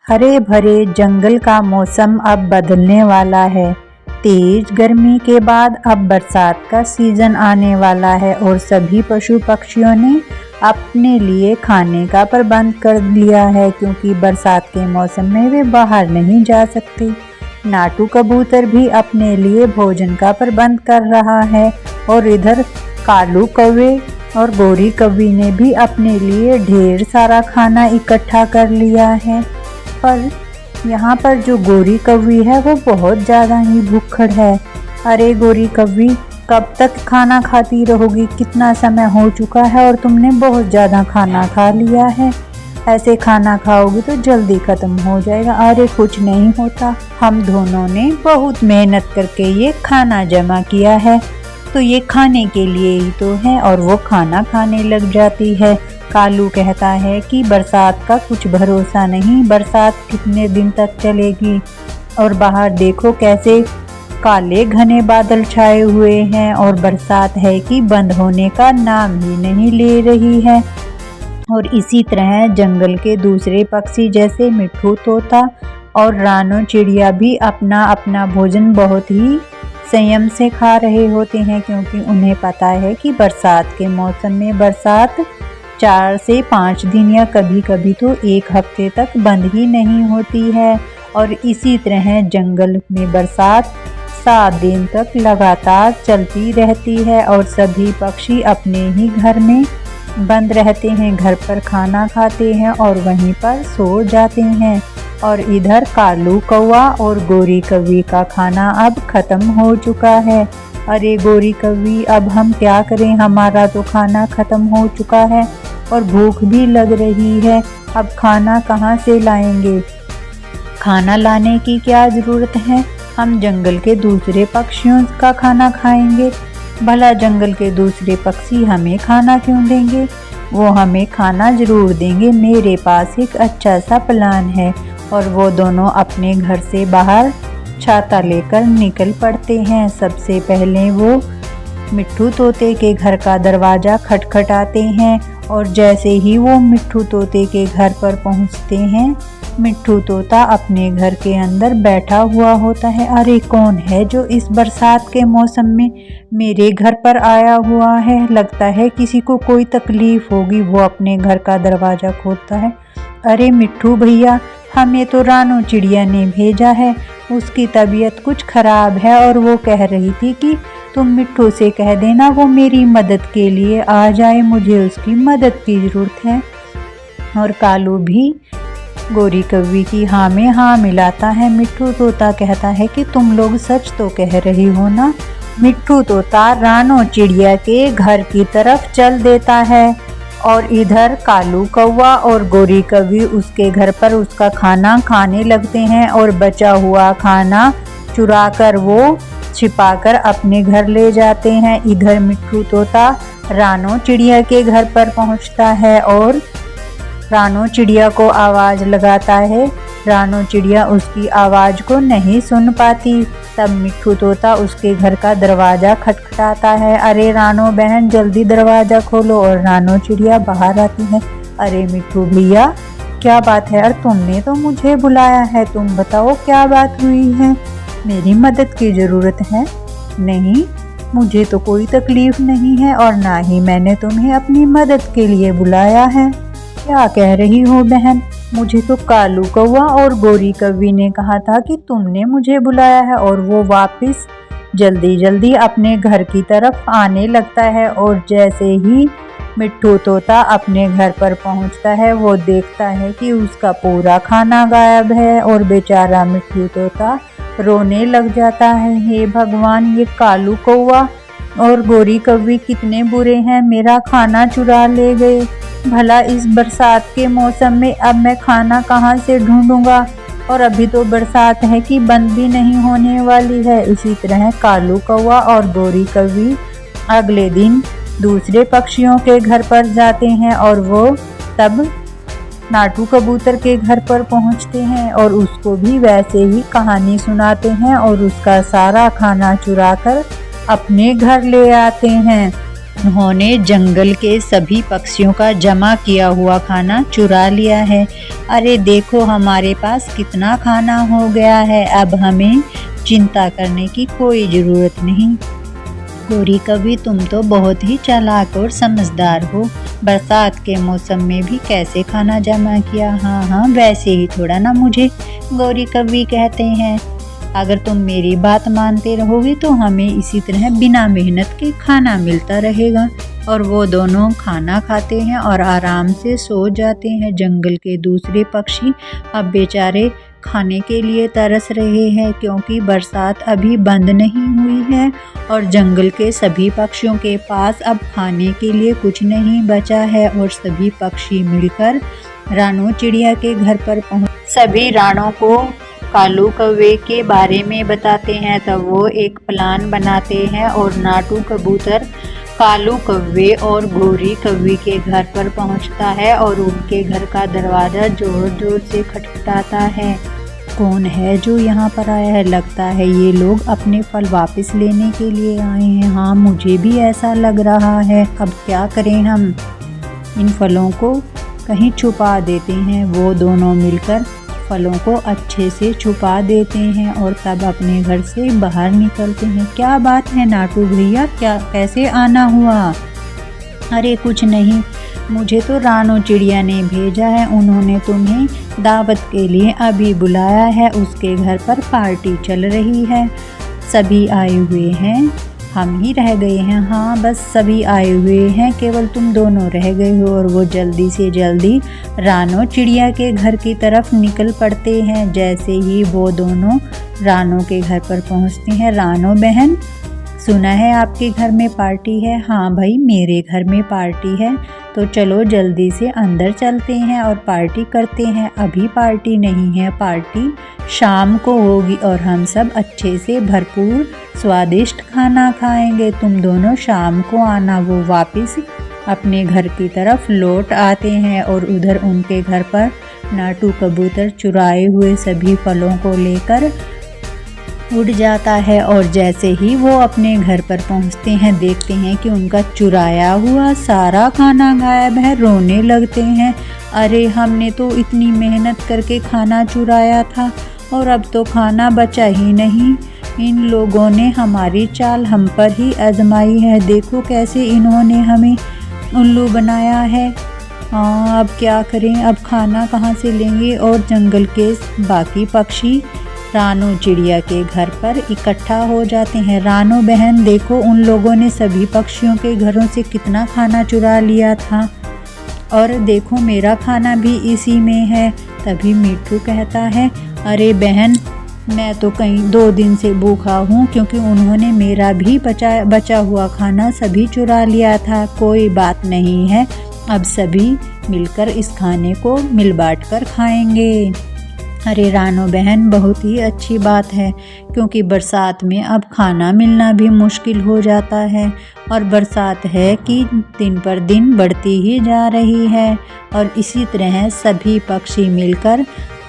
हरे भरे जंगल का मौसम अब बदलने वाला है। तेज गर्मी के बाद अब बरसात का सीजन आने वाला है और सभी पशु पक्षियों ने अपने लिए खाने का प्रबंध कर लिया है, क्योंकि बरसात के मौसम में वे बाहर नहीं जा सकते। नाटू कबूतर भी अपने लिए भोजन का प्रबंध कर रहा है और इधर कालू कौवे और गोरी कौवी ने भी अपने लिए ढेर सारा खाना इकट्ठा कर लिया है। पर यहाँ पर जो गोरी कौवी है वो बहुत ज़्यादा ही भूखड़ है। अरे गोरी कौवी, कब तक खाना खाती रहोगी? कितना समय हो चुका है और तुमने बहुत ज़्यादा खाना खा लिया है। ऐसे खाना खाओगी तो जल्दी ख़त्म हो जाएगा। अरे कुछ नहीं होता, हम दोनों ने बहुत मेहनत करके ये खाना जमा किया है, तो ये खाने के लिए ही तो है। और वो खाना खाने लग जाती है। कालू कहता है कि बरसात का कुछ भरोसा नहीं, बरसात कितने दिन तक चलेगी। और बाहर देखो कैसे काले घने बादल छाए हुए हैं और बरसात है कि बंद होने का नाम ही नहीं ले रही है। और इसी तरह जंगल के दूसरे पक्षी जैसे मिट्ठू तोता और रानो चिड़िया भी अपना अपना भोजन बहुत ही संयम से खा रहे होते हैं, क्योंकि उन्हें पता है कि बरसात के मौसम में बरसात 4 से 5 दिन या कभी कभी तो 1 हफ्ते तक बंद ही नहीं होती है। और इसी तरह जंगल में बरसात 7 दिन तक लगातार चलती रहती है और सभी पक्षी अपने ही घर में बंद रहते हैं, घर पर खाना खाते हैं और वहीं पर सो जाते हैं। और इधर कालू कौवा और गोरी कौवी का खाना अब ख़त्म हो चुका है। अरे गोरी कौवी, अब हम क्या करें? हमारा तो खाना ख़त्म हो चुका है और भूख भी लग रही है। अब खाना कहाँ से लाएंगे? खाना लाने की क्या ज़रूरत है? हम जंगल के दूसरे पक्षियों का खाना खाएंगे। भला जंगल के दूसरे पक्षी हमें खाना क्यों देंगे? वो हमें खाना ज़रूर देंगे। मेरे पास एक अच्छा सा प्लान है। और वो दोनों अपने घर से बाहर छाता लेकर निकल पड़ते हैं। सबसे पहले वो मिट्ठू तोते के घर का दरवाज़ा खटखटाते हैं और जैसे ही वो मिट्ठू तोते के घर पर पहुंचते हैं, मिट्ठू तोता अपने घर के अंदर बैठा हुआ होता है। अरे कौन है जो इस बरसात के मौसम में मेरे घर पर आया हुआ है? लगता है किसी को कोई तकलीफ़ होगी। वो अपने घर का दरवाज़ा खोलता है। अरे मिट्ठू भैया, हमें तो रानो चिड़िया ने भेजा है। उसकी तबीयत कुछ ख़राब है और वो कह रही थी कि तुम मिट्ठू से कह देना वो मेरी मदद के लिए आ जाए, मुझे उसकी मदद की ज़रूरत है। और कालू भी गोरी कौवी की हाँ में हाँ मिलाता है। मिट्ठू तोता कहता है कि तुम लोग सच तो कह रही हो ना? मिट्ठू तोता रानो चिड़िया के घर की तरफ चल देता है और इधर कालू कौवा और गोरी कौवी उसके घर पर उसका खाना खाने लगते हैं और बचा हुआ खाना चुराकर वो छिपाकर अपने घर ले जाते हैं। इधर मिट्ठू तोता रानो चिड़िया के घर पर पहुंचता है और रानो चिड़िया को आवाज़ लगाता है। रानो चिड़िया उसकी आवाज़ को नहीं सुन पाती। तब मिट्ठू तोता उसके घर का दरवाज़ा खटखटाता है। अरे रानो बहन, जल्दी दरवाज़ा खोलो। और रानो चिड़िया बाहर आती है। अरे मिट्ठू भैया, क्या बात है? अरे तुमने तो मुझे बुलाया है, तुम बताओ क्या बात हुई है? मेरी मदद की ज़रूरत है? नहीं, मुझे तो कोई तकलीफ़ नहीं है और ना ही मैंने तुम्हें अपनी मदद के लिए बुलाया है। क्या कह रही हो बहन? मुझे तो कालू कौवा और गोरी कौवी ने कहा था कि तुमने मुझे बुलाया है। और वो वापस जल्दी जल्दी अपने घर की तरफ आने लगता है। और जैसे ही मिट्ठू तोता अपने घर पर पहुंचता है, वो देखता है कि उसका पूरा खाना गायब है और बेचारा मिट्ठू तोता रोने लग जाता है। हे भगवान, ये कालू कौवा और गोरी कौवी कितने बुरे हैं, मेरा खाना चुरा ले गए। भला इस बरसात के मौसम में अब मैं खाना कहाँ से ढूंढूंगा? और अभी तो बरसात है कि बंद भी नहीं होने वाली है। इसी तरह कालू कौवा और गोरी कौवी अगले दिन दूसरे पक्षियों के घर पर जाते हैं और वो तब नाटू कबूतर के घर पर पहुंचते हैं और उसको भी वैसे ही कहानी सुनाते हैं और उसका सारा खाना चुराकर अपने घर ले आते हैं। उन्होंने जंगल के सभी पक्षियों का जमा किया हुआ खाना चुरा लिया है। अरे देखो हमारे पास कितना खाना हो गया है, अब हमें चिंता करने की कोई ज़रूरत नहीं। गौरी कवि तुम तो बहुत ही चालाक और समझदार हो, बरसात के मौसम में भी कैसे खाना जमा किया। हाँ हाँ वैसे ही थोड़ा ना मुझे गौरी कवि कहते हैं। अगर तुम मेरी बात मानते रहोगे तो हमें इसी तरह बिना मेहनत के खाना मिलता रहेगा। और वो दोनों खाना खाते हैं और आराम से सो जाते हैं। जंगल के दूसरे पक्षी अब बेचारे खाने के लिए तरस रहे हैं, क्योंकि बरसात अभी बंद नहीं हुई है और जंगल के सभी पक्षियों के पास अब खाने के लिए कुछ नहीं बचा है। और सभी पक्षी मिलकर रानू चिड़िया के घर पर पहुँच सभी रानों को कालू कौवे के बारे में बताते हैं। तब वो एक प्लान बनाते हैं और नाटू कबूतर कालू कौवे और गौरी कौवी के घर पर पहुंचता है और उनके घर का दरवाज़ा जोर जोर से खटखटाता है। कौन है जो यहाँ पर आया है? लगता है ये लोग अपने फल वापस लेने के लिए आए हैं। हाँ मुझे भी ऐसा लग रहा है। अब क्या करें, हम इन फलों को कहीं छुपा देते हैं। वो दोनों मिलकर फलों को अच्छे से छुपा देते हैं और तब अपने घर से बाहर निकलते हैं। क्या बात है नाटू भैया, क्या कैसे आना हुआ? अरे कुछ नहीं, मुझे तो रानू चिड़िया ने भेजा है। उन्होंने तुम्हें दावत के लिए अभी बुलाया है। उसके घर पर पार्टी चल रही है, सभी आए हुए हैं, हम ही रह गए हैं। हाँ बस सभी आए हुए हैं, केवल तुम दोनों रह गए हो। और वो जल्दी से जल्दी रानू चिड़िया के घर की तरफ निकल पड़ते हैं। जैसे ही वो दोनों रानू के घर पर पहुंचते हैं, रानू बहन सुना है आपके घर में पार्टी है। हाँ भाई मेरे घर में पार्टी है, तो चलो जल्दी से अंदर चलते हैं और पार्टी करते हैं। अभी पार्टी नहीं है, पार्टी शाम को होगी और हम सब अच्छे से भरपूर स्वादिष्ट खाना खाएंगे। तुम दोनों शाम को आना। वो वापस अपने घर की तरफ लौट आते हैं और उधर उनके घर पर नाटू कबूतर चुराए हुए सभी फलों को लेकर उड़ जाता है। और जैसे ही वो अपने घर पर पहुंचते हैं, देखते हैं कि उनका चुराया हुआ सारा खाना गायब है। रोने लगते हैं, अरे हमने तो इतनी मेहनत करके खाना चुराया था और अब तो खाना बचा ही नहीं। इन लोगों ने हमारी चाल हम पर ही आजमाई है। देखो कैसे इन्होंने हमें उल्लू बनाया है। हाँ अब क्या करें, अब खाना कहाँ से लेंगे? और जंगल के बाकी पक्षी रानू चिड़िया के घर पर इकट्ठा हो जाते हैं। रानू बहन देखो, उन लोगों ने सभी पक्षियों के घरों से कितना खाना चुरा लिया था, और देखो मेरा खाना भी इसी में है। तभी मिट्ठू कहता है, अरे बहन मैं तो कहीं 2 दिन से भूखा हूँ, क्योंकि उन्होंने मेरा भी बचा हुआ खाना सभी चुरा लिया था। कोई बात नहीं है, अब सभी मिलकर इस खाने को मिल बांट कर खाएंगे। अरे रानू बहन बहुत ही अच्छी बात है, क्योंकि बरसात में अब खाना मिलना भी मुश्किल हो जाता है और बरसात है कि दिन पर दिन बढ़ती ही जा रही है। और इसी तरह सभी पक्षी मिलकर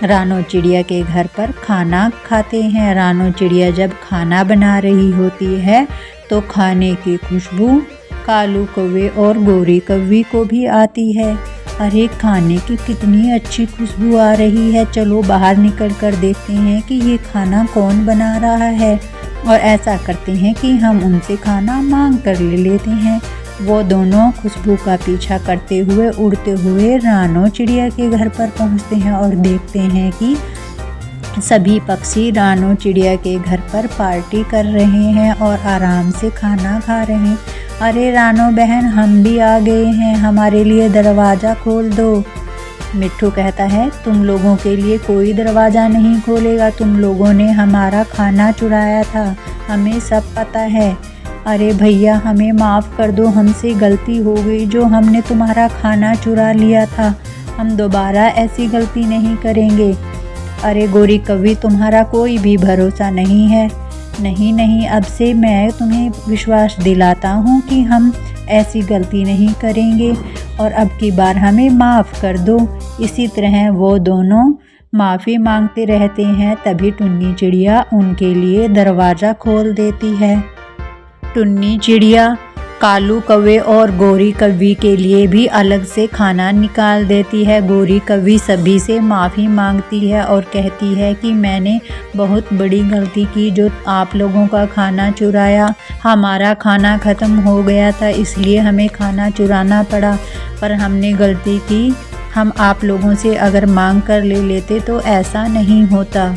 रानू चिड़िया के घर पर खाना खाते हैं। रानू चिड़िया जब खाना बना रही होती है तो खाने की खुशबू कालू कौवे और गौरी कौवी को भी आती है। अरे खाने की कितनी अच्छी खुशबू आ रही है, चलो बाहर निकल कर देखते हैं कि ये खाना कौन बना रहा है। और ऐसा करते हैं कि हम उनसे खाना मांग कर ले लेते हैं। वो दोनों खुशबू का पीछा करते हुए उड़ते हुए रानू चिड़िया के घर पर पहुंचते हैं और देखते हैं कि सभी पक्षी रानू चिड़िया के घर पर पार्टी कर रहे हैं और आराम से खाना खा रहे हैं। अरे रानू बहन हम भी आ गए हैं, हमारे लिए दरवाज़ा खोल दो। मिट्ठू कहता है, तुम लोगों के लिए कोई दरवाज़ा नहीं खोलेगा, तुम लोगों ने हमारा खाना चुराया था, हमें सब पता है। अरे भैया हमें माफ़ कर दो, हमसे गलती हो गई जो हमने तुम्हारा खाना चुरा लिया था, हम दोबारा ऐसी गलती नहीं करेंगे। अरे गौरी कवि तुम्हारा कोई भी भरोसा नहीं है। नहीं, अब से मैं तुम्हें विश्वास दिलाता हूँ कि हम ऐसी गलती नहीं करेंगे और अब की बार हमें माफ़ कर दो। इसी तरह वो दोनों माफ़ी मांगते रहते हैं। तभी टुन्नी चिड़िया उनके लिए दरवाज़ा खोल देती है। टुन्नी चिड़िया कालू कौवे और गोरी कौवी के लिए भी अलग से खाना निकाल देती है। गोरी कौवी सभी से माफ़ी मांगती है और कहती है कि मैंने बहुत बड़ी गलती की जो आप लोगों का खाना चुराया। हमारा खाना ख़त्म हो गया था इसलिए हमें खाना चुराना पड़ा, पर हमने गलती की। हम आप लोगों से अगर मांग कर ले लेते तो ऐसा नहीं होता।